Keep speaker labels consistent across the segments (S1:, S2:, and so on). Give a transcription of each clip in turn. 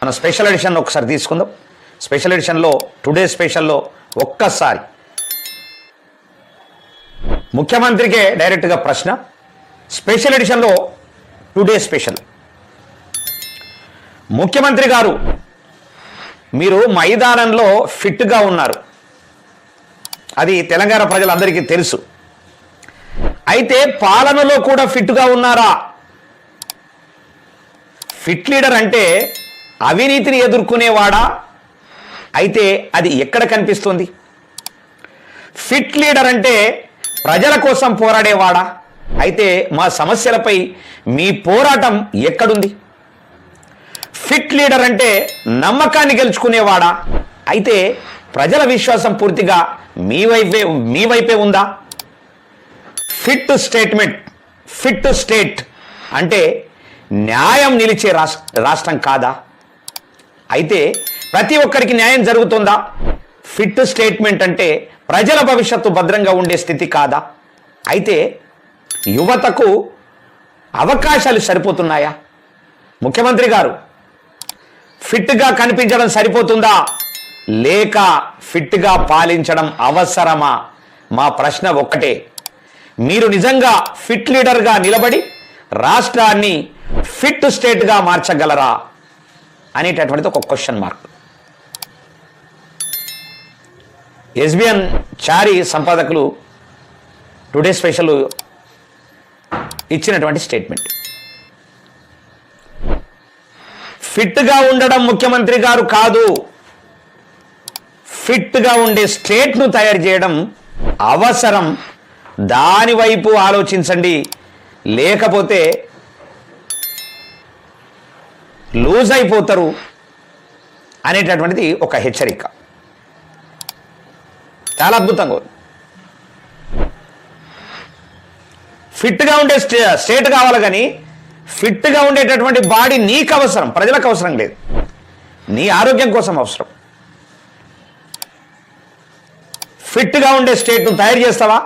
S1: మన special edition ఒకసారి తీసుకుందాం. స్పెషల్ ఎడిషన్లో టుడే స్పెషల్లో ఒక్కసారి ముఖ్యమంత్రికే డైరెక్ట్గా ప్రశ్న. స్పెషల్ ఎడిషన్లో టుడే స్పెషల్. ముఖ్యమంత్రి గారు, మీరు మైదానంలో ఫిట్గా ఉన్నారు, అది తెలంగాణ ప్రజలందరికీ తెలుసు. అయితే పాలనలో కూడా ఫిట్గా ఉన్నారా? ఫిట్ లీడర్ అంటే అవినీతిని ఎదుర్కొనేవాడా? అయితే అది ఎక్కడ కనిపిస్తుంది? ఫిట్ లీడర్ అంటే ప్రజల కోసం పోరాడేవాడా? అయితే మా సమస్యలపై మీ పోరాటం ఎక్కడుంది? ఫిట్ లీడర్ అంటే నమ్మకాన్ని గెలుచుకునేవాడా? అయితే ప్రజల విశ్వాసం పూర్తిగా మీ వైపే ఉందా? ఫిట్ స్టేట్మెంట్, ఫిట్ స్టేట్ అంటే న్యాయం నిలిచే రాష్ట్రం కాదా? అయితే ప్రతి ఒక్కరికి న్యాయం జరుగుతుందా? ఫిట్ స్టేట్మెంట్ అంటే ప్రజల భవిష్యత్తు భద్రంగా ఉండే స్థితి కాదా? అయితే యువతకు అవకాశాలు సరిపోతున్నాయా? ముఖ్యమంత్రి గారు, ఫిట్గా కనిపించడం సరిపోతుందా, లేక ఫిట్గా పాలించడం అవసరమా? మా ప్రశ్న ఒక్కటే. మీరు నిజంగా ఫిట్ లీడర్గా నిలబడి రాష్ట్రాన్ని ఫిట్ స్టేట్గా మార్చగలరా అనేటటువంటిది ఒక క్వశ్చన్ మార్క్. ఎస్బిఎన్ చారి సంపాదకులు టుడే స్పెషల్ ఇచ్చినటువంటి స్టేట్మెంట్. ఫిట్గా ఉండడం ముఖ్యమంత్రి గారు కాదు, ఫిట్గా ఉండే స్టేట్ను తయారు చేయడం అవసరం. దాని వైపు ఆలోచించండి, లేకపోతే లూజ్ అయిపోతారు అనేటటువంటిది ఒక హెచ్చరిక. చాలా అద్భుతంగా ఉంది. ఫిట్గా ఉండే స్టేట్ కావాలి, కానీ ఫిట్గా ఉండేటటువంటి బాడీ నీకు అవసరం, ప్రజలకు అవసరం లేదు. నీ ఆరోగ్యం కోసం అవసరం. ఫిట్గా ఉండే స్టేట్ను తయారు చేస్తావా?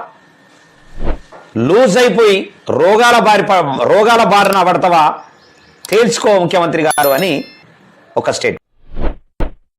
S1: లూజ్ అయిపోయి రోగాల బారిన పడతావా? తేల్చుకో ముఖ్యమంత్రి గారు అని ఒక స్టేట్.